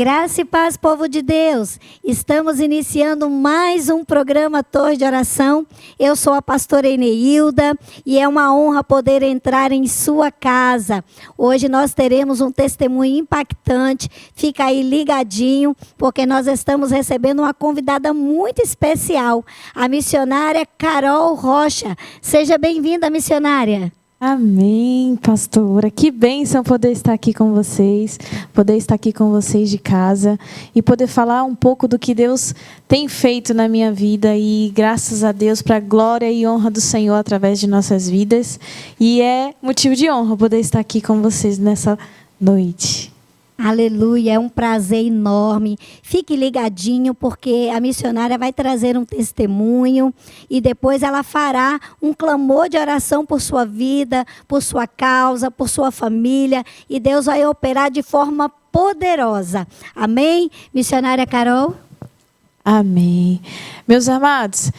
Graça e paz, povo de Deus. Estamos iniciando mais um programa Torre de Oração. Eu sou a pastora Eneilda e é uma honra poder entrar em sua casa. Hoje nós teremos um testemunho impactante. Fica aí ligadinho, porque nós estamos recebendo uma convidada muito especial, a missionária Carol Rocha. Seja bem-vinda, missionária. Amém, pastora. Que bênção poder estar aqui com vocês, poder estar aqui com vocês de casa e poder falar um pouco do que Deus tem feito na minha vida e graças a Deus para a glória e honra do Senhor através de nossas vidas. E é motivo de honra poder estar aqui com vocês nessa noite. Aleluia, é um prazer enorme. Fique ligadinho, porque a missionária vai trazer um testemunho e depois ela fará um clamor de oração por sua vida, por sua causa, por sua família, e Deus vai operar de forma poderosa. Amém? Missionária Carol? Amém. Meus amados,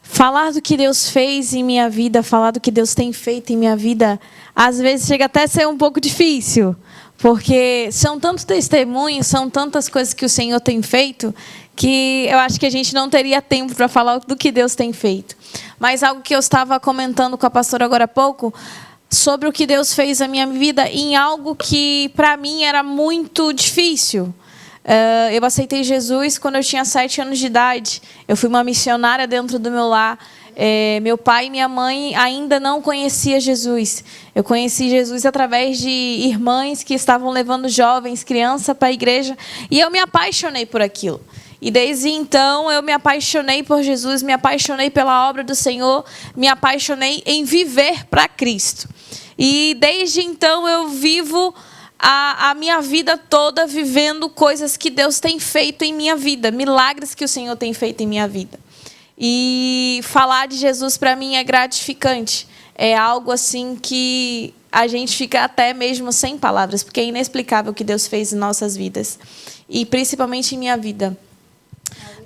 falar do que Deus fez em minha vida, falar do que Deus tem feito em minha vida, às vezes chega até a ser um pouco difícil. Porque são tantos testemunhos, são tantas coisas que o Senhor tem feito, que eu acho que a gente não teria tempo para falar do que Deus tem feito. Mas algo que eu estava comentando com a pastora agora há pouco, sobre o que Deus fez na minha vida, em algo que para mim era muito difícil. Eu aceitei Jesus quando eu tinha 7 anos de idade. Eu fui uma missionária dentro do meu lar. Meu pai e minha mãe ainda não conheciam Jesus. Eu conheci Jesus através de irmãs que estavam levando jovens, crianças para a igreja. E eu me apaixonei por aquilo. E desde então eu me apaixonei por Jesus, me apaixonei pela obra do Senhor, me apaixonei em viver para Cristo. E desde então eu vivo a minha vida toda vivendo coisas que Deus tem feito em minha vida, milagres que o Senhor tem feito em minha vida. E falar de Jesus para mim é gratificante. É algo assim que a gente fica até mesmo sem palavras, porque é inexplicável o que Deus fez em nossas vidas. E principalmente em minha vida.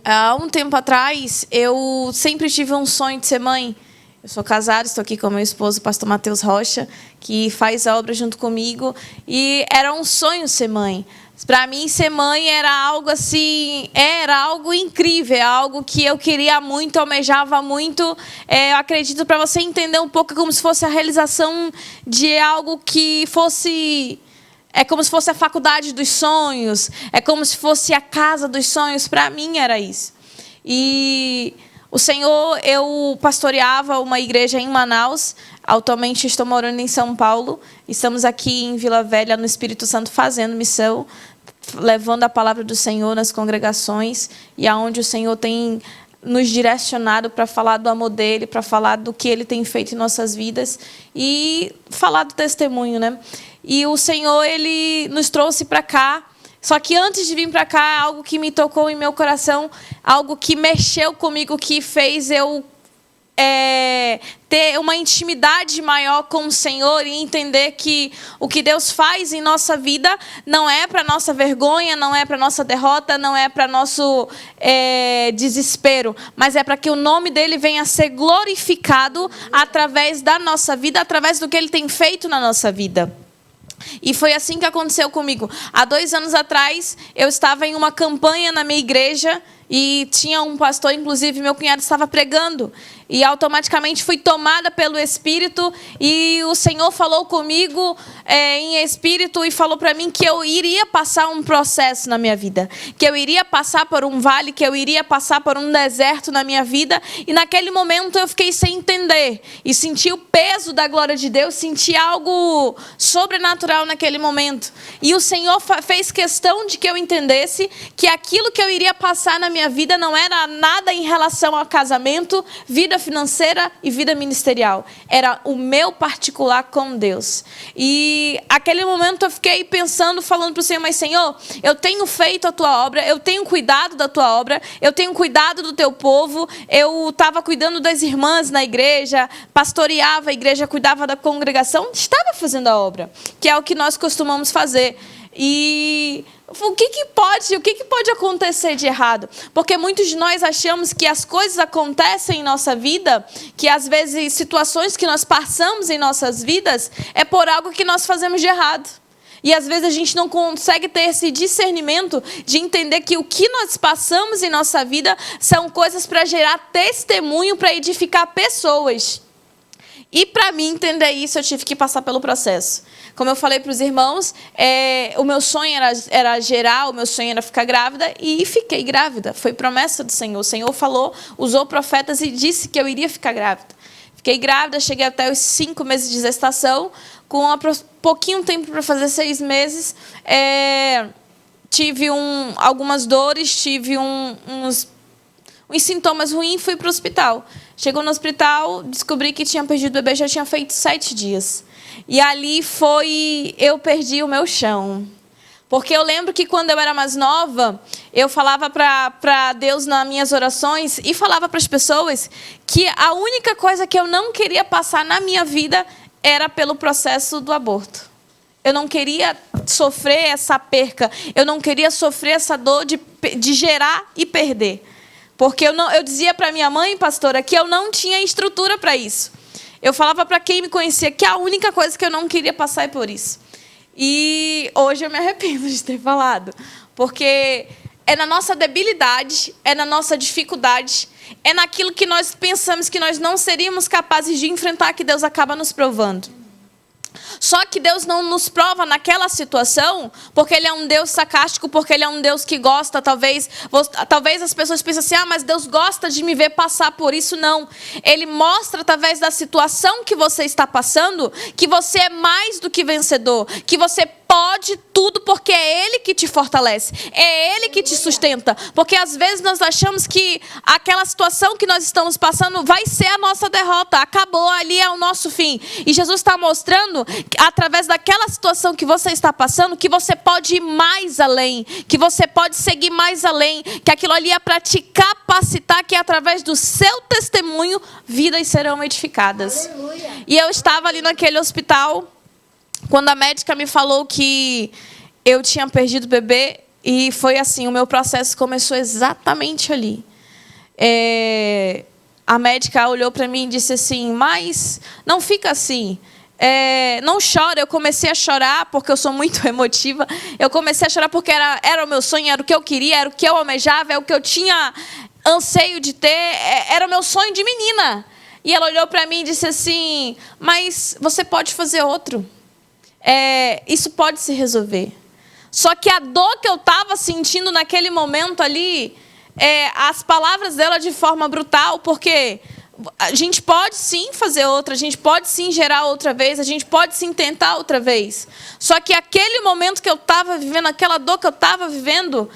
Há um tempo atrás, eu sempre tive um sonho de ser mãe. Eu sou casada, estou aqui com meu esposo, o pastor Matheus Rocha, que faz a obra junto comigo. E era um sonho ser mãe. Para mim, ser mãe era algo assim, era algo incrível, algo que eu queria muito, almejava muito. Eu acredito, para você entender um pouco, como se fosse a realização de algo que fosse... É como se fosse a faculdade dos sonhos, é como se fosse a casa dos sonhos. Para mim era isso. E o Senhor, eu pastoreava uma igreja em Manaus. Atualmente estou morando em São Paulo. Estamos aqui em Vila Velha, no Espírito Santo, fazendo missão, levando a palavra do Senhor nas congregações e aonde o Senhor tem nos direcionado para falar do amor dele, para falar do que ele tem feito em nossas vidas e falar do testemunho, né? E o Senhor, ele nos trouxe para cá. Só que antes de vir para cá, algo que me tocou em meu coração, algo que mexeu comigo, que fez eu ter uma intimidade maior com o Senhor e entender que o que Deus faz em nossa vida não é para nossa vergonha, não é para nossa derrota, não é para nosso desespero, mas é para que o nome dele venha a ser glorificado através da nossa vida, através do que ele tem feito na nossa vida. E foi assim que aconteceu comigo. Há 2 anos atrás, eu estava em uma campanha na minha igreja e tinha um pastor, inclusive meu cunhado estava pregando. E automaticamente fui tomada pelo Espírito e o Senhor falou comigo em Espírito e falou para mim que eu iria passar um processo na minha vida. Que eu iria passar por um vale, que eu iria passar por um deserto na minha vida. E naquele momento eu fiquei sem entender. E senti o peso da glória de Deus, senti algo sobrenatural naquele momento. E o Senhor fez questão de que eu entendesse que aquilo que eu iria passar na minha vida não era nada em relação ao casamento, vida financeira e vida ministerial. Era o meu particular com Deus. E aquele momento eu fiquei pensando, falando para o Senhor, mas Senhor, eu tenho feito a tua obra, eu tenho cuidado da tua obra, eu tenho cuidado do teu povo, eu estava cuidando das irmãs na igreja, pastoreava a igreja, cuidava da congregação, estava fazendo a obra, que é o que nós costumamos fazer. E o que pode acontecer de errado? Porque muitos de nós achamos que as coisas acontecem em nossa vida, que às vezes situações que nós passamos em nossas vidas, é por algo que nós fazemos de errado. E às vezes a gente não consegue ter esse discernimento de entender que o que nós passamos em nossa vida são coisas para gerar testemunho, para edificar pessoas. E para mim entender isso, eu tive que passar pelo processo. Como eu falei para os irmãos, o meu sonho era gerar, o meu sonho era ficar grávida, e fiquei grávida. Foi promessa do Senhor. O Senhor falou, usou profetas e disse que eu iria ficar grávida. Fiquei grávida, cheguei até os 5 meses de gestação, com pouquinho tempo para fazer 6 meses. Tive algumas dores, tive uns sintomas ruins, fui para o hospital. Chegou no hospital, descobri que tinha perdido o bebê, já tinha feito 7 dias. E ali eu perdi o meu chão. Porque eu lembro que quando eu era mais nova, eu falava para Deus nas minhas orações e falava para as pessoas que a única coisa que eu não queria passar na minha vida era pelo processo do aborto. Eu não queria sofrer essa perca, eu não queria sofrer essa dor de gerar e perder. Porque eu dizia para minha mãe, pastora, que eu não tinha estrutura para isso. Eu falava para quem me conhecia que a única coisa que eu não queria passar é por isso. E hoje eu me arrependo de ter falado. Porque é na nossa debilidade, é na nossa dificuldade, é naquilo que nós pensamos que nós não seríamos capazes de enfrentar que Deus acaba nos provando. Só que Deus não nos prova naquela situação porque Ele é um Deus sarcástico, porque Ele é um Deus que gosta, talvez as pessoas pensem assim, mas Deus gosta de me ver passar por isso. Não. Ele mostra através da situação que você está passando que você é mais do que vencedor, que você pode tudo porque é Ele que te fortalece, é Ele que te sustenta. Porque às vezes nós achamos que aquela situação que nós estamos passando vai ser a nossa derrota, acabou, ali é o nosso fim. E Jesus está mostrando, através daquela situação que você está passando, que você pode ir mais além, que você pode seguir mais além, que aquilo ali é para te capacitar, que através do seu testemunho, vidas serão edificadas. Aleluia. E eu estava ali naquele hospital, quando a médica me falou que eu tinha perdido o bebê, e foi assim, o meu processo começou exatamente ali. A médica olhou para mim e disse assim, mas não fica assim, não chora. Eu comecei a chorar porque eu sou muito emotiva. Eu comecei a chorar porque era o meu sonho, era o que eu queria, era o que eu almejava, era o que eu tinha anseio de ter, era o meu sonho de menina. E ela olhou para mim e disse assim, mas você pode fazer outro. Isso pode se resolver. Só que a dor que eu estava sentindo naquele momento ali, as palavras dela de forma brutal, porque a gente pode sim fazer outra, a gente pode sim gerar outra vez, a gente pode sim tentar outra vez. Só que aquele momento que eu estava vivendo, aquela dor que eu estava vivendo,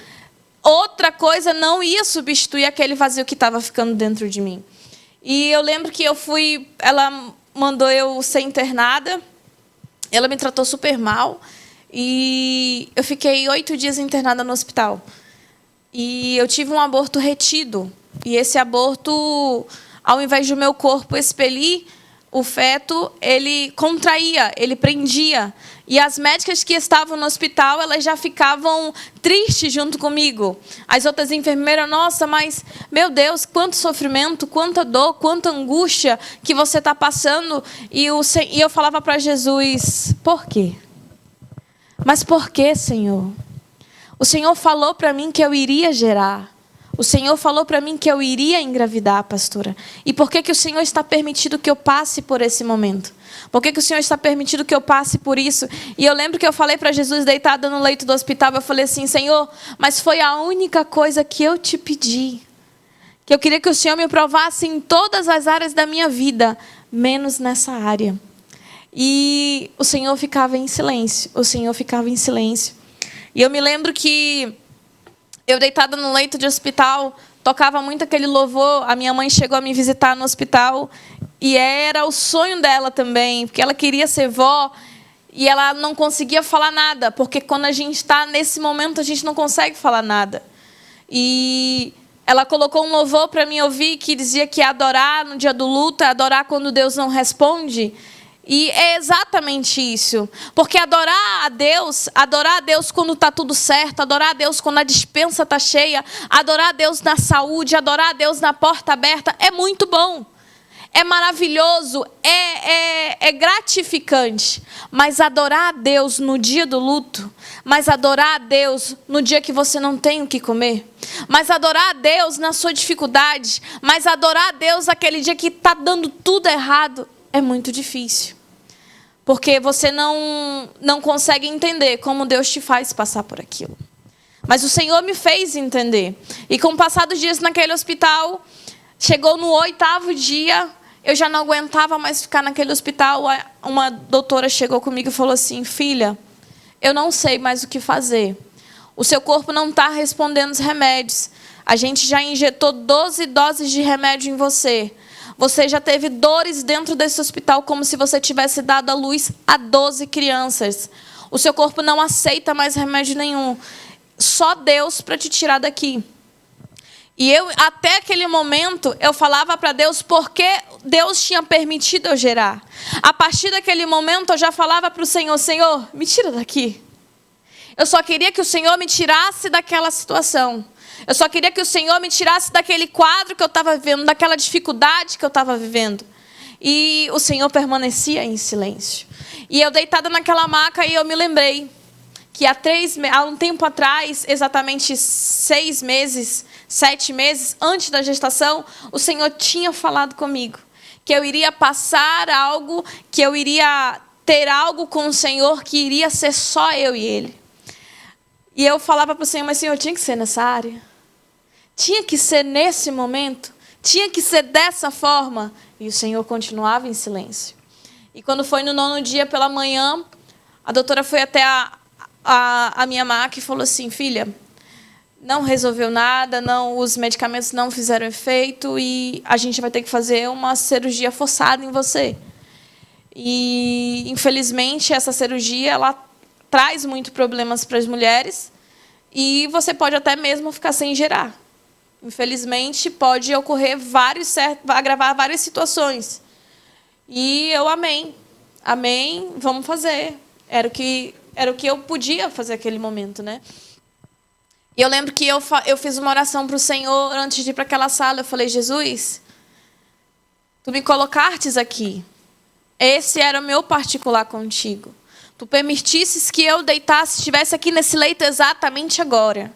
outra coisa não ia substituir aquele vazio que estava ficando dentro de mim. E eu lembro que ela mandou eu ser internada. Ela me tratou super mal e eu fiquei 8 dias internada no hospital. E eu tive um aborto retido. E esse aborto, ao invés de o meu corpo expelir o feto, ele contraía, ele prendia. E as médicas que estavam no hospital, elas já ficavam tristes junto comigo. As outras enfermeiras, nossa, mas, meu Deus, quanto sofrimento, quanta dor, quanta angústia que você está passando. E eu falava para Jesus, por quê? Mas por quê, Senhor? O Senhor falou para mim que eu iria gerar. O Senhor falou para mim que eu iria engravidar, pastora. E por que o Senhor está permitindo que eu passe por esse momento? Por que o Senhor está permitindo que eu passe por isso? E eu lembro que eu falei para Jesus, deitada no leito do hospital, eu falei assim, Senhor, mas foi a única coisa que eu te pedi. Que eu queria que o Senhor me provasse em todas as áreas da minha vida, menos nessa área. E o Senhor ficava em silêncio. O Senhor ficava em silêncio. E eu me lembro que eu deitada no leito de hospital, tocava muito aquele louvor. A minha mãe chegou a me visitar no hospital e era o sonho dela também, porque ela queria ser vó e ela não conseguia falar nada, porque quando a gente está nesse momento, a gente não consegue falar nada. E ela colocou um louvor para mim ouvir que dizia que adorar no dia do luto é adorar quando Deus não responde. E é exatamente isso. Porque adorar a Deus quando está tudo certo, adorar a Deus quando a despensa está cheia, adorar a Deus na saúde, adorar a Deus na porta aberta, é muito bom. é maravilhoso, é gratificante. Mas adorar a Deus no dia do luto, mas adorar a Deus no dia que você não tem o que comer, mas adorar a Deus na sua dificuldade, mas adorar a Deus aquele dia que está dando tudo errado, é muito difícil. Porque você não consegue entender como Deus te faz passar por aquilo. Mas o Senhor me fez entender. E com o passar dos dias naquele hospital, chegou no 8º dia, eu já não aguentava mais ficar naquele hospital. Uma doutora chegou comigo e falou assim: filha, eu não sei mais o que fazer. O seu corpo não está respondendo os remédios. A gente já injetou 12 doses de remédio em você. Você já teve dores dentro desse hospital como se você tivesse dado à luz a 12 crianças. O seu corpo não aceita mais remédio nenhum. Só Deus para te tirar daqui. E eu, até aquele momento, eu falava para Deus porque Deus tinha permitido eu gerar. A partir daquele momento, eu já falava para o Senhor: Senhor, me tira daqui. Eu só queria que o Senhor me tirasse daquela situação. Eu só queria que o Senhor me tirasse daquele quadro que eu estava vivendo, daquela dificuldade que eu estava vivendo. E o Senhor permanecia em silêncio. E eu deitada naquela maca, e eu me lembrei que há um tempo atrás, exatamente 6 meses, 7 meses antes da gestação, o Senhor tinha falado comigo que eu iria passar algo, que eu iria ter algo com o Senhor que iria ser só eu e Ele. E eu falava para o Senhor: mas Senhor, tinha que ser nessa área? Tinha que ser nesse momento? Tinha que ser dessa forma? E o Senhor continuava em silêncio. E quando foi no 9º dia pela manhã, a doutora foi até a minha maca e falou assim: filha, não resolveu nada, os medicamentos não fizeram efeito e a gente vai ter que fazer uma cirurgia forçada em você. E, infelizmente, essa cirurgia ela traz muito problemas para as mulheres e você pode até mesmo ficar sem gerar. Infelizmente, pode ocorrer agravar várias situações. E eu amém, vamos fazer. Era o que eu podia fazer naquele momento, né? E eu lembro que eu fiz uma oração para o Senhor antes de ir para aquela sala. Eu falei: Jesus, tu me colocastes aqui. Esse era o meu particular contigo. Tu permitisses que eu deitasse, estivesse aqui nesse leito exatamente agora.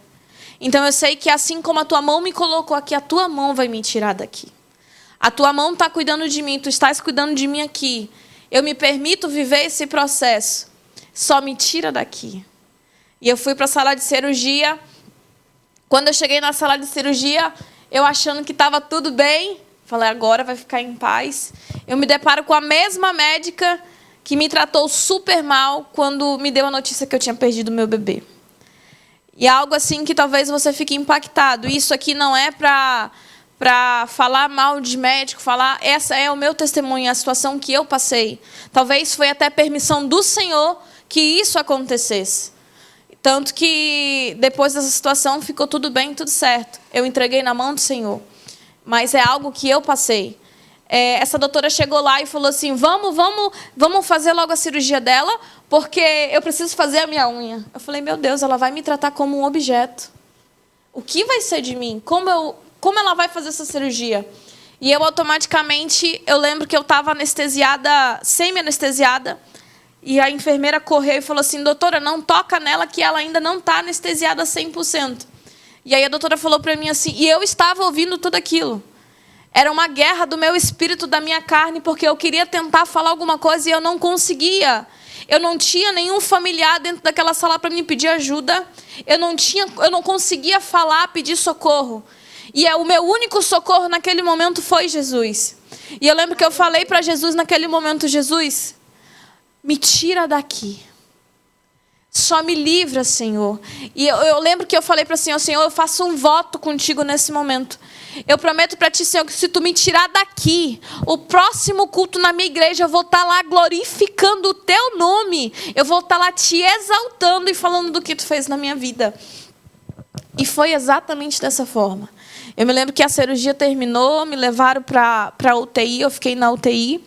Então eu sei que assim como a tua mão me colocou aqui, a tua mão vai me tirar daqui. A tua mão está cuidando de mim, tu estás cuidando de mim aqui. Eu me permito viver esse processo. Só me tira daqui. E eu fui para a sala de cirurgia. Quando eu cheguei na sala de cirurgia, eu achando que estava tudo bem, falei: agora vai ficar em paz. Eu me deparo com a mesma médica que me tratou super mal quando me deu a notícia que eu tinha perdido meu bebê. E é algo assim que talvez você fique impactado. Isso aqui não é para falar mal de médico, essa é o meu testemunho, a situação que eu passei. Talvez foi até permissão do Senhor que isso acontecesse. Tanto que depois dessa situação ficou tudo bem, tudo certo. Eu entreguei na mão do Senhor. Mas é algo que eu passei. Essa doutora chegou lá e falou assim: vamos fazer logo a cirurgia dela, porque eu preciso fazer a minha unha. Eu falei: meu Deus, ela vai me tratar como um objeto. O que vai ser de mim? Como ela vai fazer essa cirurgia? E eu automaticamente, eu lembro que eu estava anestesiada, semi-anestesiada, e a enfermeira correu e falou assim: doutora, não toca nela que ela ainda não está anestesiada 100%. E aí a doutora falou para mim assim, e eu estava ouvindo tudo aquilo. Era uma guerra do meu espírito, da minha carne, porque eu queria tentar falar alguma coisa e eu não conseguia. Eu não tinha nenhum familiar dentro daquela sala para me pedir ajuda. Eu não conseguia falar, pedir socorro. E o meu único socorro naquele momento foi Jesus. E eu lembro que eu falei para Jesus naquele momento: Jesus, me tira daqui. Só me livra, Senhor. E eu lembro que eu falei para o Senhor: Senhor, eu faço um voto contigo nesse momento. Eu prometo para ti, Senhor, que se tu me tirar daqui, o próximo culto na minha igreja, eu vou estar lá glorificando o teu nome. Eu vou estar lá te exaltando e falando do que tu fez na minha vida. E foi exatamente dessa forma. Eu me lembro que a cirurgia terminou, me levaram para a UTI, eu fiquei na UTI.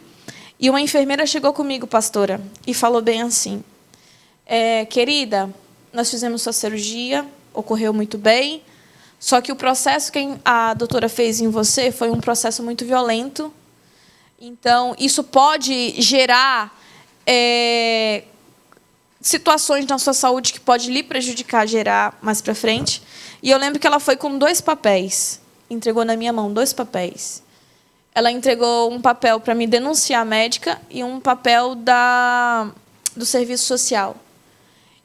E uma enfermeira chegou comigo, pastora, e falou bem assim: querida, nós fizemos sua cirurgia, ocorreu muito bem, só que o processo que a doutora fez em você foi um processo muito violento. Então, isso pode gerar situações na sua saúde que pode lhe prejudicar, gerar mais para frente. E eu lembro que ela foi com 2 papéis. Entregou na minha mão 2 papéis. Ela entregou um papel para me denunciar a médica e um papel do serviço social.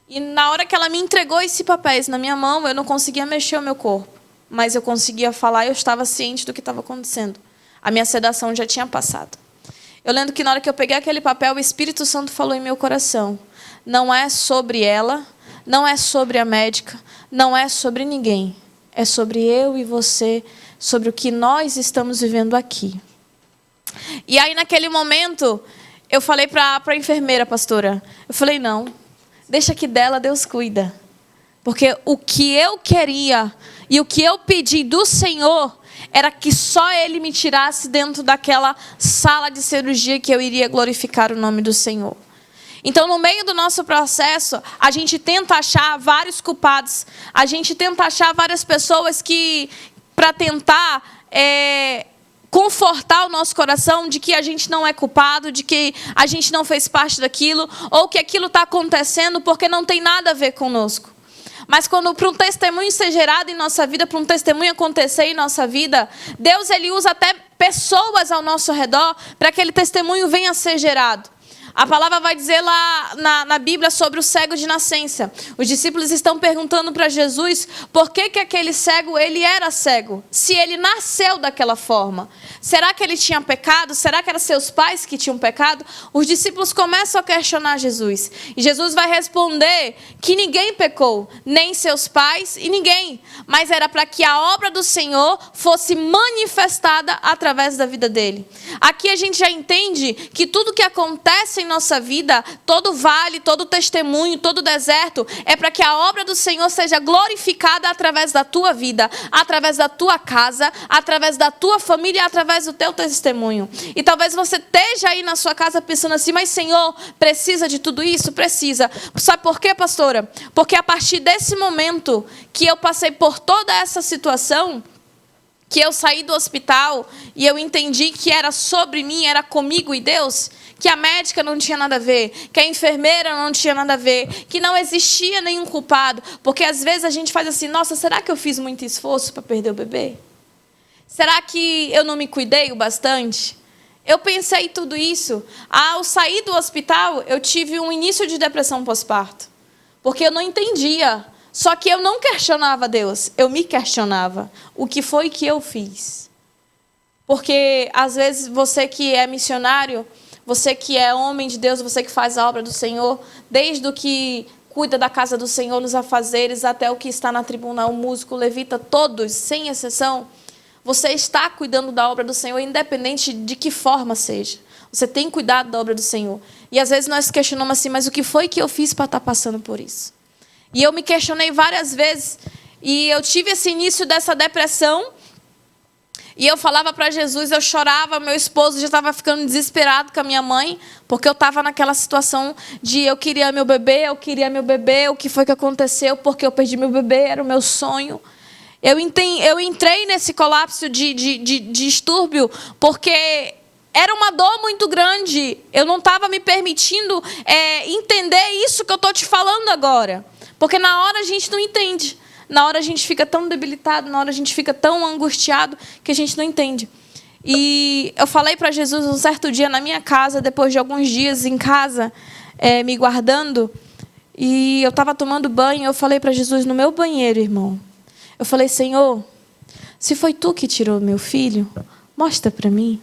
E na hora que ela me entregou esses papéis na minha mão, eu não conseguia mexer o meu corpo. Mas eu conseguia falar e eu estava ciente do que estava acontecendo. A minha sedação já tinha passado. Eu lembro que na hora que eu peguei aquele papel, o Espírito Santo falou em meu coração: não é sobre ela, não é sobre a médica, não é sobre ninguém. É sobre eu e você, sobre o que nós estamos vivendo aqui. E aí, naquele momento, eu falei para a enfermeira, pastora, eu falei, não, deixa que dela Deus cuida. Porque o que eu queria e o que eu pedi do Senhor era que só Ele me tirasse dentro daquela sala de cirurgia que eu iria glorificar o nome do Senhor. Então, no meio do nosso processo, a gente tenta achar vários culpados. A gente tenta achar várias pessoas para tentar confortar o nosso coração de que a gente não é culpado, de que a gente não fez parte daquilo, ou que aquilo está acontecendo porque não tem nada a ver conosco. Mas quando para um testemunho ser gerado em nossa vida, para um testemunho acontecer em nossa vida, Deus ele usa até pessoas ao nosso redor para que aquele testemunho venha a ser gerado. A palavra vai dizer lá na Bíblia sobre o cego de nascença. Os discípulos estão perguntando para Jesus por que aquele cego ele era cego, se ele nasceu daquela forma. Será que ele tinha pecado? Será que eram seus pais que tinham pecado? Os discípulos começam a questionar Jesus. E Jesus vai responder que ninguém pecou, nem seus pais e ninguém. Mas era para que a obra do Senhor fosse manifestada através da vida dele. Aqui a gente já entende que tudo que acontece em nossa vida, todo vale, todo testemunho, todo deserto, é para que a obra do Senhor seja glorificada através da tua vida, através da tua casa, através da tua família, através do teu testemunho. E talvez você esteja aí na sua casa pensando assim, mas Senhor, precisa de tudo isso? Precisa. Sabe por quê, pastora? Porque a partir desse momento que eu passei por toda essa situação, que eu saí do hospital e eu entendi que era sobre mim, era comigo e Deus, que a médica não tinha nada a ver, que a enfermeira não tinha nada a ver, que não existia nenhum culpado. Porque às vezes a gente faz assim, nossa, será que eu fiz muito esforço para perder o bebê? Será que eu não me cuidei o bastante? Eu pensei tudo isso. Ao sair do hospital, eu tive um início de depressão pós-parto. Porque eu não entendia. Só que eu não questionava Deus, eu me questionava. O que foi que eu fiz? Porque às vezes você que é missionário, você que é homem de Deus, você que faz a obra do Senhor, desde o que cuida da casa do Senhor, nos afazeres, até o que está na tribuna, o músico, o levita, todos, sem exceção, você está cuidando da obra do Senhor, independente de que forma seja. Você tem cuidado da obra do Senhor. E às vezes nós questionamos assim, mas o que foi que eu fiz para estar passando por isso? E eu me questionei várias vezes, e eu tive esse início dessa depressão, e eu falava para Jesus, eu chorava, meu esposo já estava ficando desesperado com a minha mãe, porque eu estava naquela situação de eu queria meu bebê, o que foi que aconteceu, porque eu perdi meu bebê, era o meu sonho. Eu entrei nesse colapso de distúrbio, porque era uma dor muito grande, eu não estava me permitindo entender isso que eu estou te falando agora. Porque na hora a gente não entende. Na hora a gente fica tão debilitado, na hora a gente fica tão angustiado que a gente não entende. E eu falei para Jesus um certo dia na minha casa, depois de alguns dias em casa, me guardando, e eu estava tomando banho, eu falei para Jesus no meu banheiro, irmão. Eu falei, Senhor, se foi Tu que tirou meu filho, mostra para mim.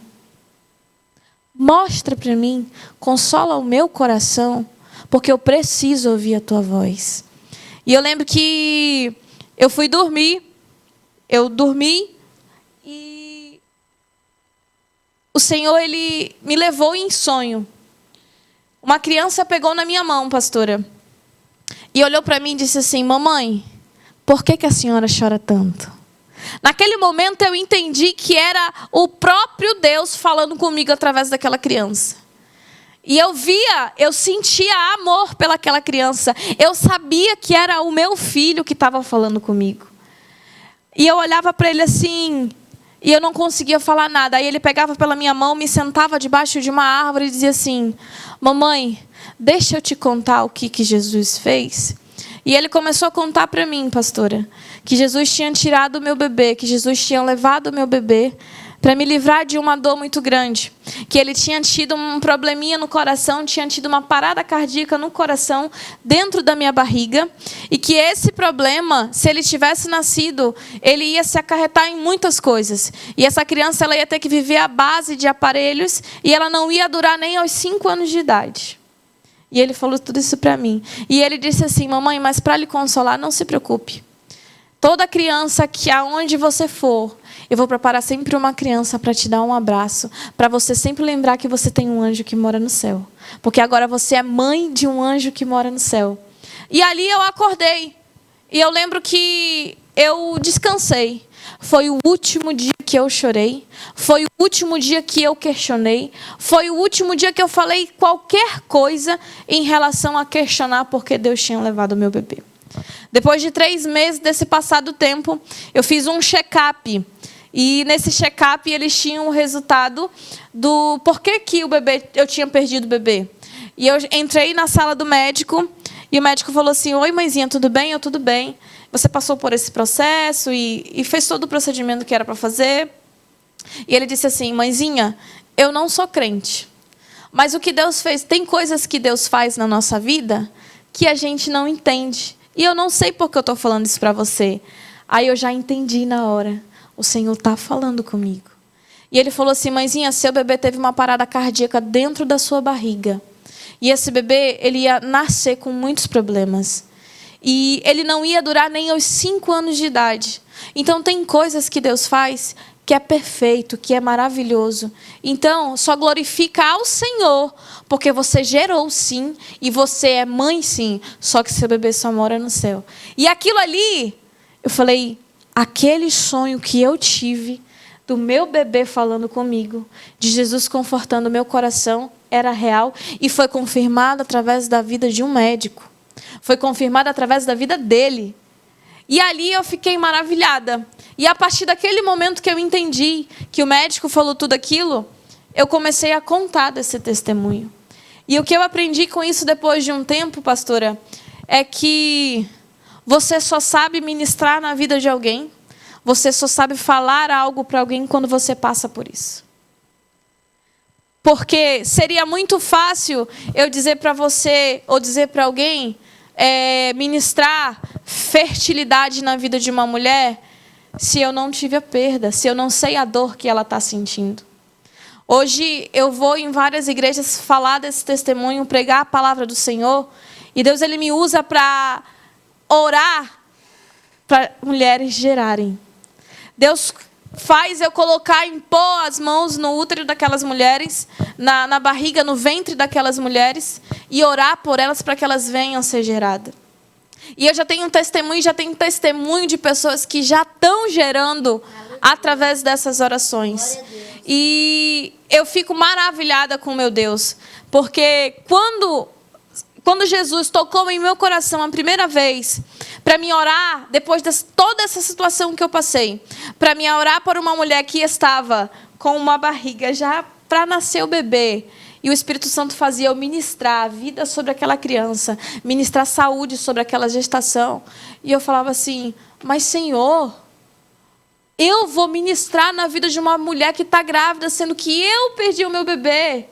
Mostra para mim, consola o meu coração, porque eu preciso ouvir a Tua voz. E eu lembro que eu fui dormir, eu dormi e o Senhor ele me levou em sonho. Uma criança pegou na minha mão, pastora, e olhou para mim e disse assim, mamãe, por que a senhora chora tanto? Naquele momento eu entendi que era o próprio Deus falando comigo através daquela criança. E eu sentia amor pelaquela criança. Eu sabia que era o meu filho que estava falando comigo. E eu olhava para ele assim, E eu não conseguia falar nada. Aí ele pegava pela minha mão, me sentava debaixo de uma árvore e dizia assim: mamãe, deixa eu te contar o que Jesus fez. E ele começou a contar para mim, pastora, que Jesus tinha tirado o meu bebê, que Jesus tinha levado o meu bebê para me livrar de uma dor muito grande. Que ele tinha tido um probleminha no coração, tinha tido uma parada cardíaca no coração, dentro da minha barriga. E que esse problema, se ele tivesse nascido, ele ia se acarretar em muitas coisas. E essa criança ela ia ter que viver à base de aparelhos e ela não ia durar nem aos 5 anos de idade. E ele falou tudo isso para mim. E ele disse assim: mamãe, mas para lhe consolar, não se preocupe. Toda criança que aonde você for, eu vou preparar sempre uma criança para te dar um abraço, para você sempre lembrar que você tem um anjo que mora no céu. Porque agora você é mãe de um anjo que mora no céu. E ali eu acordei. E eu lembro que eu descansei. Foi o último dia que eu chorei. Foi o último dia que eu questionei. Foi o último dia que eu falei qualquer coisa em relação a questionar porque Deus tinha levado o meu bebê. Depois de 3 meses desse passado tempo, eu fiz um check-up. E nesse check-up eles tinham o resultado do porquê que eu tinha perdido o bebê. E eu entrei na sala do médico e o médico falou assim: oi, mãezinha, tudo bem? Eu, tudo bem. Você passou por esse processo e fez todo o procedimento que era para fazer. E ele disse assim: mãezinha, eu não sou crente. Mas o que Deus fez, tem coisas que Deus faz na nossa vida que a gente não entende. E eu não sei por que eu estou falando isso para você. Aí eu já entendi na hora. O Senhor está falando comigo. E ele falou assim: mãezinha, seu bebê teve uma parada cardíaca dentro da sua barriga. E esse bebê, ele ia nascer com muitos problemas. E ele não ia durar nem aos 5 anos de idade. Então tem coisas que Deus faz que é perfeito, que é maravilhoso. Então, só glorifica ao Senhor, porque você gerou sim, e você é mãe sim, só que seu bebê só mora no céu. E aquilo ali, eu falei, aquele sonho que eu tive, do meu bebê falando comigo, de Jesus confortando o meu coração, era real, e foi confirmado através da vida de um médico. Foi confirmado através da vida dele. E ali eu fiquei maravilhada. E a partir daquele momento que eu entendi que o médico falou tudo aquilo, eu comecei a contar desse testemunho. E o que eu aprendi com isso depois de um tempo, pastora, é que você só sabe ministrar na vida de alguém, você só sabe falar algo para alguém quando você passa por isso. Porque seria muito fácil eu dizer para você, ou dizer para alguém, ministrar fertilidade na vida de uma mulher, se eu não tive a perda, se eu não sei a dor que ela está sentindo. Hoje eu vou em várias igrejas falar desse testemunho, pregar a palavra do Senhor, e Deus ele me usa para orar para mulheres gerarem. Deus faz eu colocar, impor as mãos no útero daquelas mulheres, na barriga, no ventre daquelas mulheres, e orar por elas para que elas venham a ser geradas. E eu já tenho testemunho de pessoas que já estão gerando através dessas orações. E eu fico maravilhada com o meu Deus, porque quando Jesus tocou em meu coração a primeira vez, para me orar, depois de toda essa situação que eu passei, para me orar por uma mulher que estava com uma barriga já para nascer o bebê, e o Espírito Santo fazia eu ministrar a vida sobre aquela criança, ministrar saúde sobre aquela gestação. E eu falava assim, mas Senhor, eu vou ministrar na vida de uma mulher que está grávida, sendo que eu perdi o meu bebê.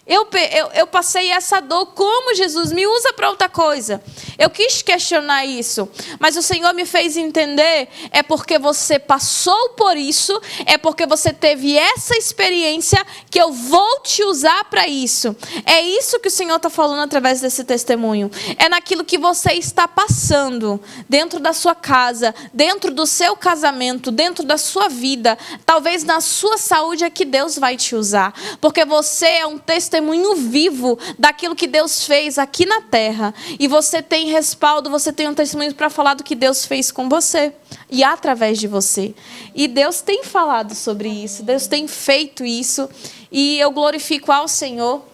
Eu passei essa dor, como Jesus me usa para outra coisa? Eu quis questionar isso, mas o Senhor me fez entender, é porque você passou por isso, é porque você teve essa experiência, que eu vou te usar para isso. É isso que o Senhor está falando através desse testemunho. É naquilo que você está passando, dentro da sua casa, dentro do seu casamento, dentro da sua vida, talvez na sua saúde, é que Deus vai te usar, porque você é um testemunho vivo daquilo que Deus fez aqui na terra. E você tem respaldo, você tem um testemunho para falar do que Deus fez com você e através de você. E Deus tem falado sobre isso, Deus tem feito isso, e eu glorifico ao Senhor.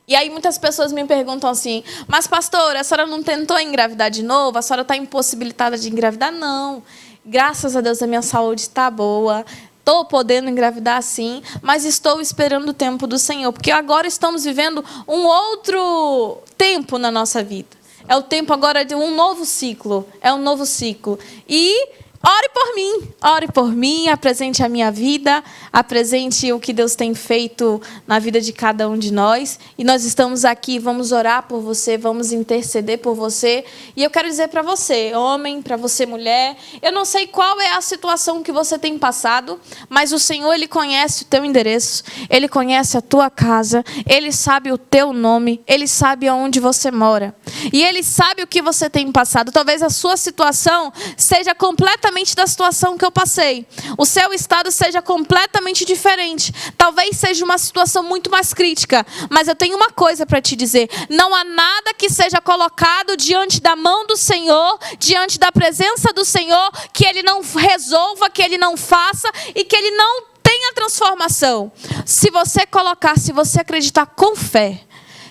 E aí muitas pessoas me perguntam assim, mas pastora, a senhora não tentou engravidar de novo? A senhora está impossibilitada de engravidar? Não. Graças a Deus a minha saúde está boa. estou podendo engravidar sim, mas estou esperando o tempo do Senhor, porque agora estamos vivendo um outro tempo na nossa vida. É o tempo agora de um novo ciclo, é um novo ciclo. E ore por mim, apresente a minha vida, apresente o que Deus tem feito na vida de cada um de nós. E nós estamos aqui, vamos orar por você, vamos interceder por você. E eu quero dizer para você, homem, para você, mulher, eu não sei qual é a situação que você tem passado, mas o Senhor, Ele conhece o teu endereço, Ele conhece a tua casa, Ele sabe o teu nome, Ele sabe aonde você mora. E Ele sabe o que você tem passado. Talvez a sua situação seja completamente da situação que eu passei. O seu estado seja completamente diferente. Talvez seja uma situação muito mais crítica. Mas eu tenho uma coisa para te dizer. Não há nada que seja colocado diante da mão do Senhor, diante da presença do Senhor, que Ele não resolva, que Ele não faça e que Ele não tenha transformação. Se você colocar, se você acreditar com fé,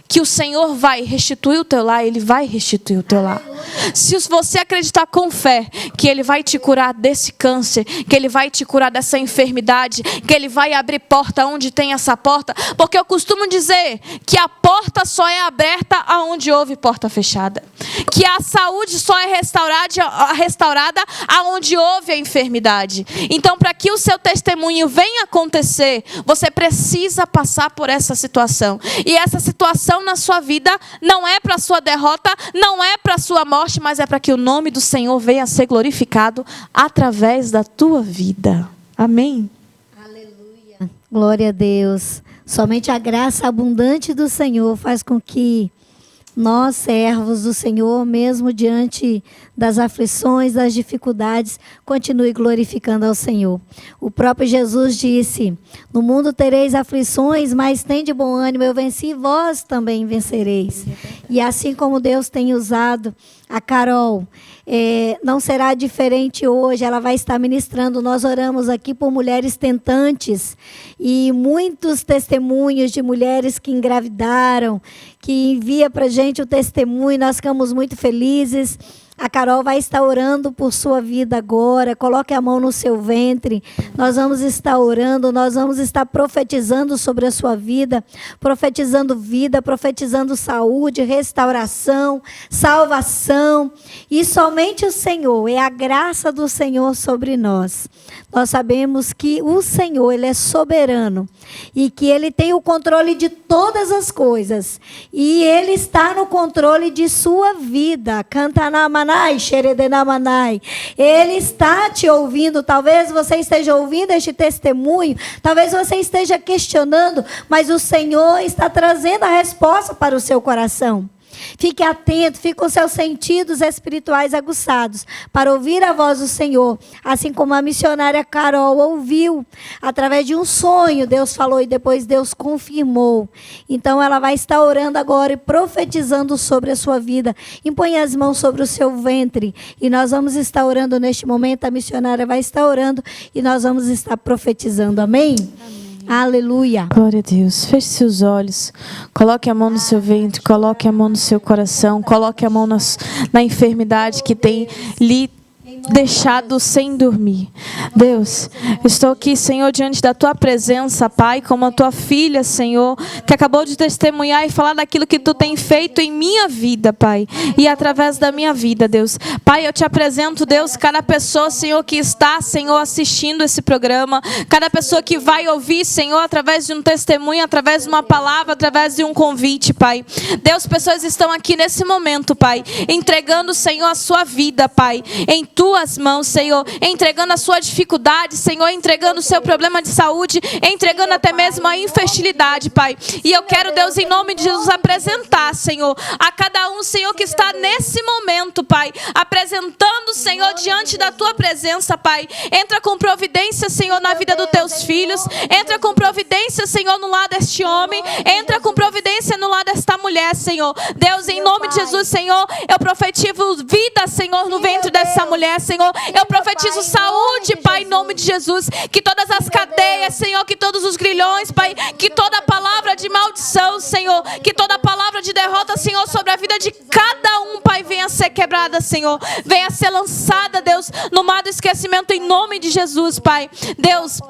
que o Senhor vai restituir o teu lar, Ele vai restituir o teu lar. Se você acreditar com fé que Ele vai te curar desse câncer, que Ele vai te curar dessa enfermidade, que Ele vai abrir porta onde tem essa porta, porque eu costumo dizer que a porta só é aberta aonde houve porta fechada, que a saúde só é restaurada aonde houve a enfermidade. Então, para que o seu testemunho venha acontecer, você precisa passar por essa situação. E essa situação na sua vida não é para a sua derrota, não é para a sua morte, mas é para que o nome do Senhor venha a ser glorificado através da tua vida. Amém? Aleluia. Glória a Deus. Somente a graça abundante do Senhor faz com que nós, servos do Senhor, mesmo diante das aflições, das dificuldades, continue glorificando ao Senhor. O próprio Jesus disse: no mundo tereis aflições, mas tende bom ânimo, eu venci, vós também vencereis. E assim como Deus tem usado a Carol, não será diferente hoje. Ela vai estar ministrando. Nós oramos aqui por mulheres tentantes e muitos testemunhos de mulheres que engravidaram, que envia para a gente o testemunho. Nós ficamos muito felizes. A Carol vai estar orando por sua vida agora. Coloque a mão no seu ventre. Nós vamos estar orando, nós vamos estar profetizando sobre a sua vida, profetizando saúde, restauração, salvação. E somente o Senhor, é a graça do Senhor sobre nós. Nós sabemos que o Senhor, Ele é soberano e que Ele tem o controle de todas as coisas. E Ele está no controle de sua vida. Cantanamanai, xeredenamanai. Ele está te ouvindo. Talvez você esteja ouvindo este testemunho. Talvez você esteja questionando, mas o Senhor está trazendo a resposta para o seu coração. Fique atento, fique com seus sentidos espirituais aguçados para ouvir a voz do Senhor, assim como a missionária Carol ouviu através de um sonho. Deus falou e depois Deus confirmou. Então ela vai estar orando agora e profetizando sobre a sua vida. Impõe as mãos sobre o seu ventre e nós vamos estar orando neste momento. A missionária vai estar orando e nós vamos estar profetizando. Amém? Amém. Aleluia. Glória a Deus. Feche seus olhos. Coloque a mão no seu ventre. Coloque a mão no seu coração. Coloque a mão na enfermidade que tem lhe deixado sem dormir. Deus, estou aqui, Senhor, diante da Tua presença, Pai, como a Tua filha, Senhor, que acabou de testemunhar e falar daquilo que Tu tem feito em minha vida, Pai, e através da minha vida, Deus. Pai, eu Te apresento, Deus, cada pessoa, Senhor, que está, Senhor, assistindo esse programa, cada pessoa que vai ouvir, Senhor, através de um testemunho, através de uma palavra, através de um convite, Pai. Deus, pessoas estão aqui nesse momento, Pai, entregando, Senhor, a sua vida, Pai, em Tuas mãos, Senhor, entregando a sua dificuldade, Senhor, entregando o seu problema de saúde, entregando até mesmo a infertilidade, Pai. E eu quero, Deus, em nome de Jesus, apresentar, Senhor, a cada um, Senhor, que está nesse momento, Pai, apresentando, Senhor, diante da Tua presença, Pai. Entra com providência, Senhor, na vida dos Teus filhos, entra com providência, Senhor, no lado deste homem, entra com providência no lado desta mulher, Senhor. Deus, em nome de Jesus, Senhor, eu profetizo vida, Senhor, no ventre dessa mulher, Senhor. Eu profetizo saúde, Pai, em nome de Jesus. Que todas as cadeias, Senhor, que todos os grilhões, Pai, que toda palavra de maldição maldição, Senhor, que toda palavra de derrota, Senhor, sobre a vida de cada um, Pai, venha ser quebrada, Senhor, venha ser lançada, Deus, no mar do esquecimento, em nome de Jesus, Pai. Deus,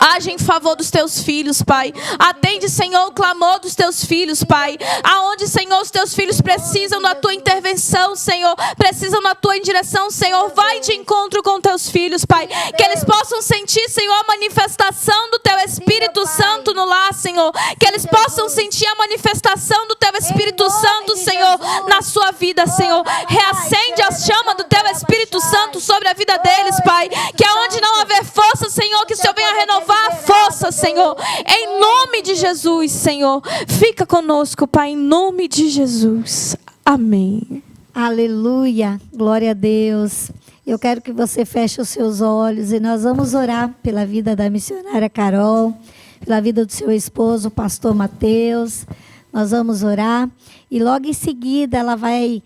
age em favor dos teus filhos, Pai. Atende, Senhor, o clamor dos teus filhos, Pai. Aonde, Senhor, os teus filhos precisam da tua intervenção, Senhor, precisam da tua direção, Senhor, vai de encontro com teus filhos, Pai. Que eles possam sentir, Senhor, a manifestação do teu Espírito Santo no lar, Senhor. Que eles possam sentir a manifestação do teu Espírito Santo, Senhor, na sua vida, Senhor. Reacende a chama do teu Espírito Santo sobre a vida deles, Pai. Que aonde não haver força, Senhor, que o Senhor venha renovar a força, Senhor. Em nome de Jesus, Senhor. Fica conosco, Pai, em nome de Jesus. Amém. Aleluia. Glória a Deus. Eu quero que você feche os seus olhos e nós vamos orar pela vida da missionária Carol, pela vida do seu esposo, o pastor Mateus. Nós vamos orar e logo em seguida ela vai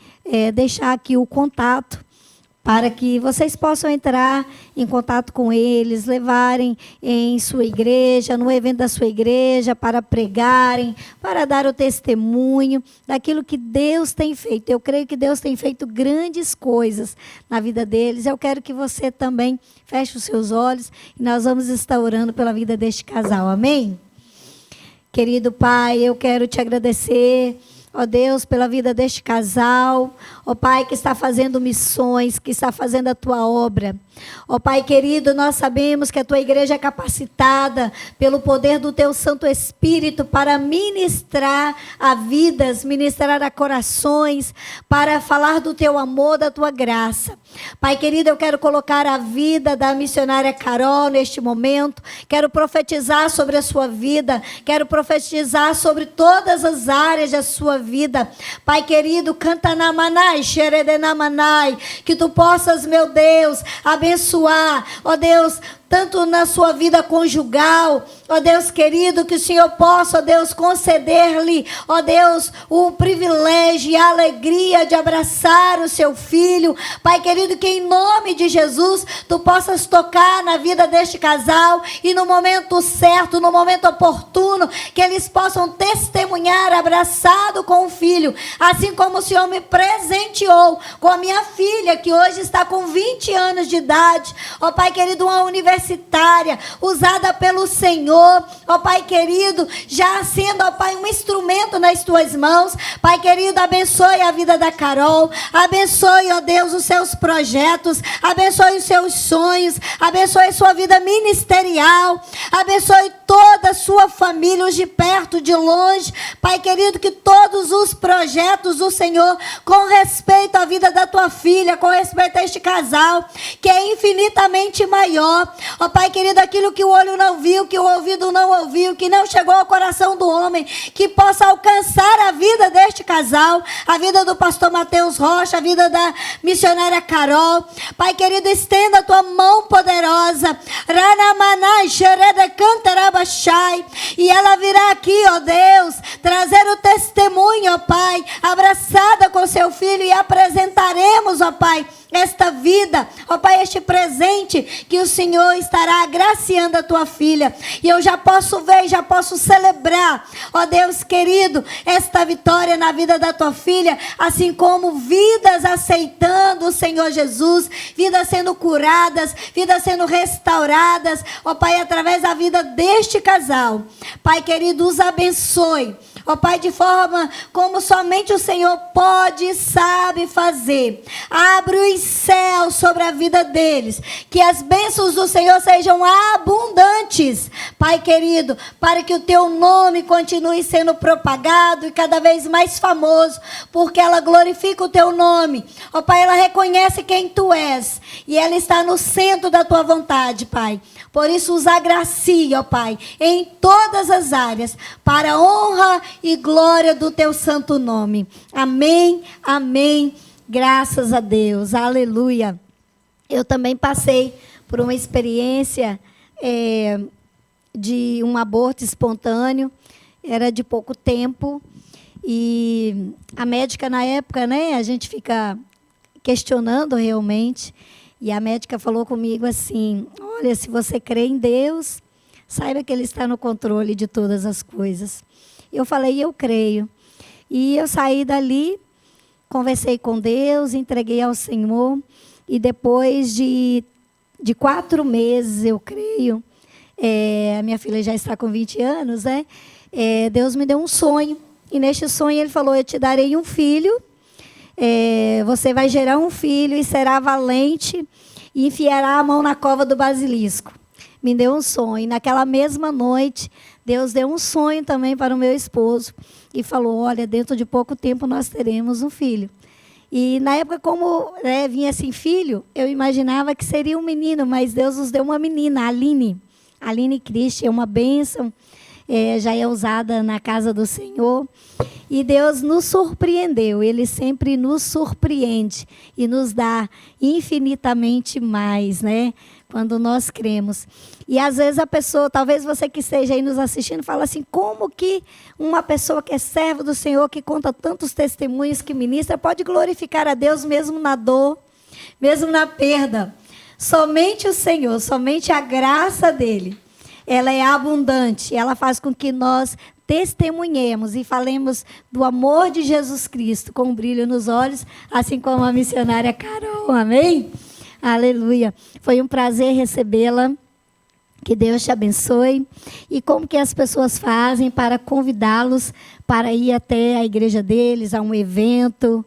deixar aqui o contato para que vocês possam entrar em contato com eles, levarem em sua igreja, no evento da sua igreja, para pregarem, para dar o testemunho daquilo que Deus tem feito. Eu creio que Deus tem feito grandes coisas na vida deles. Eu quero que você também feche os seus olhos e nós vamos estar orando pela vida deste casal. Amém? Querido Pai, eu quero te agradecer, ó Deus, pela vida deste casal, ó Pai, que está fazendo missões, que está fazendo a tua obra. Ó Pai querido, nós sabemos que a tua igreja é capacitada pelo poder do teu Santo Espírito para ministrar a vidas, ministrar a corações, para falar do teu amor, da tua graça. Pai querido, eu quero colocar a vida da missionária Carol neste momento, quero profetizar sobre a sua vida, quero profetizar sobre todas as áreas da sua vida. Pai querido, canta na manai, xeredenamanai, que tu possas, meu Deus, abençoar, ó Deus, tanto na sua vida conjugal, ó Deus querido, que o Senhor possa, ó Deus, conceder-lhe, ó Deus, o privilégio e a alegria de abraçar o seu filho. Pai querido, que em nome de Jesus, tu possas tocar na vida deste casal e no momento certo, no momento oportuno, que eles possam testemunhar abraçado com o filho, assim como o Senhor me presenteou com a minha filha, que hoje está com 20 anos de idade, ó Pai querido, uma universitária, usada pelo Senhor, ó Pai querido, já sendo, ó Pai, um instrumento nas tuas mãos. Pai querido, abençoe a vida da Carol, abençoe, ó Deus, os seus projetos, abençoe os seus sonhos, abençoe sua vida ministerial, abençoe toda a sua família, os de perto, de longe. Pai querido, que todos os projetos do Senhor, com respeito à vida da tua filha, com respeito a este casal, que é infinitamente maior, ó Pai querido, aquilo que o olho não viu, que o ouvido não ouviu, que não chegou ao coração do homem, que possa alcançar a vida deste casal, a vida do pastor Mateus Rocha, a vida da missionária Carol. Pai querido, estenda a tua mão poderosa, e ela virá aqui, ó Deus, trazer o testemunho, ó Pai, abraçada com seu filho, e apresentaremos, ó Pai, esta vida, ó Pai, este presente que o Senhor estará agraciando a tua filha. E eu já posso ver, já posso celebrar, ó Deus querido, esta vitória na vida da tua filha, assim como vidas aceitando o Senhor Jesus, vidas sendo curadas, vidas sendo restauradas, ó Pai, através da vida deste casal. Pai querido, os abençoe, ó Pai, de forma como somente o Senhor pode e sabe fazer. Abre os céus sobre a vida deles, que as bênçãos do Senhor sejam abundantes, Pai querido, para que o teu nome continue sendo propagado e cada vez mais famoso, porque ela glorifica o teu nome, ó Pai, ela reconhece quem tu és, e ela está no centro da tua vontade, Pai. Por isso os agracie, ó Pai, em todas as áreas, para a honra e glória do teu santo nome. Amém, amém. Graças a Deus, aleluia. Eu também passei por uma experiência de um aborto espontâneo, era de pouco tempo, e a médica na época, né, a gente fica questionando realmente, e a médica falou comigo assim: olha, se você crê em Deus, saiba que Ele está no controle de todas as coisas. Eu falei, eu creio. E eu saí dali, conversei com Deus, entreguei ao Senhor. E depois de 4 meses, eu creio, a minha filha já está com 20 anos, né? Deus me deu um sonho. E neste sonho ele falou, eu te darei um filho, você vai gerar um filho e será valente e enfiará a mão na cova do basilisco. Me deu um sonho. E naquela mesma noite, Deus deu um sonho também para o meu esposo. E falou, olha, dentro de pouco tempo nós teremos um filho. E na época, como vinha assim, filho, eu imaginava que seria um menino, mas Deus nos deu uma menina, a Aline. A Aline Christian é uma bênção, já é usada na casa do Senhor. E Deus nos surpreendeu, Ele sempre nos surpreende e nos dá infinitamente mais, né? Quando nós cremos. E às vezes a pessoa, talvez você que esteja aí nos assistindo, fala assim, como que uma pessoa que é serva do Senhor, que conta tantos testemunhos, que ministra, pode glorificar a Deus mesmo na dor, mesmo na perda? Somente o Senhor, somente a graça dEle, ela é abundante, ela faz com que nós testemunhemos e falemos do amor de Jesus Cristo com um brilho nos olhos, assim como a missionária Carol, amém? Aleluia. Foi um prazer recebê-la. Que Deus te abençoe. E como que as pessoas fazem para convidá-los para ir até a igreja deles, a um evento?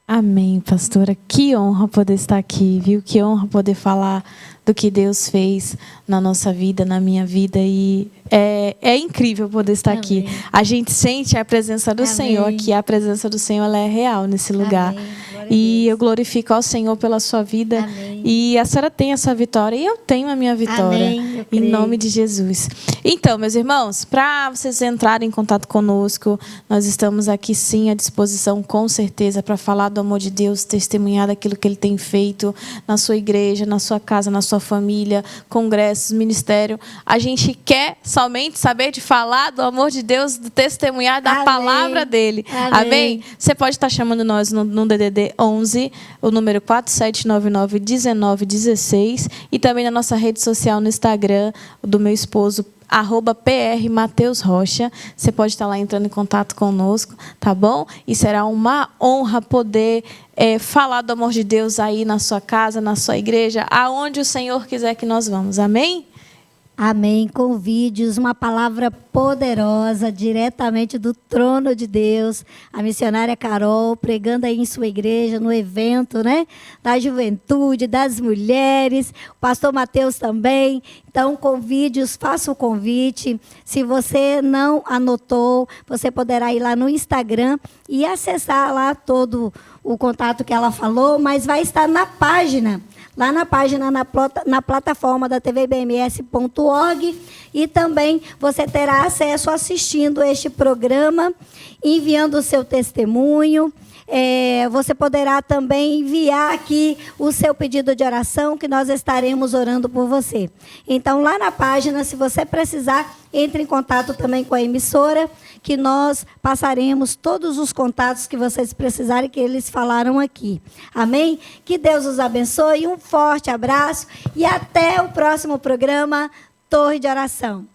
Amém, pastora. Que honra poder estar aqui, viu? Que honra poder falar do que Deus fez na nossa vida, na minha vida. E é incrível poder estar aqui. A gente sente a presença do Senhor aqui. A presença do Senhor, ela é real nesse lugar. E eu glorifico ao Senhor pela sua vida. Amém. E a senhora tem essa vitória e eu tenho a minha vitória. Amém, em nome de Jesus. Então, meus irmãos, para vocês entrarem em contato conosco, nós estamos aqui sim à disposição, com certeza, para falar do amor de Deus, testemunhar daquilo que Ele tem feito na sua igreja, na sua casa, na sua família, congressos, ministério. A gente quer somente saber de falar do amor de Deus, do testemunhar da palavra dEle. Amém? Você pode estar chamando nós no DDD 11, o número 47991916, e também na nossa rede social no Instagram, do meu esposo, @PR Mateus Rocha. Você pode estar lá entrando em contato conosco, tá bom? E será uma honra poder falar do amor de Deus aí na sua casa, na sua igreja, aonde o Senhor quiser que nós vamos. Amém? Amém. Com vídeos, uma palavra poderosa, diretamente do trono de Deus. A missionária Carol pregando aí em sua igreja, no evento, né? Da juventude, das mulheres. O pastor Mateus também. Então, com vídeos, faça o convite. Se você não anotou, você poderá ir lá no Instagram e acessar lá todo o contato que ela falou, mas vai estar na página. Lá na página, na plataforma da tvbms.org, e também você terá acesso assistindo este programa, enviando o seu testemunho. Você poderá também enviar aqui o seu pedido de oração, que nós estaremos orando por você. Então, lá na página, se você precisar, entre em contato também com a emissora, que nós passaremos todos os contatos que vocês precisarem, que eles falaram aqui. Amém? Que Deus os abençoe, um forte abraço e até o próximo programa Torre de Oração.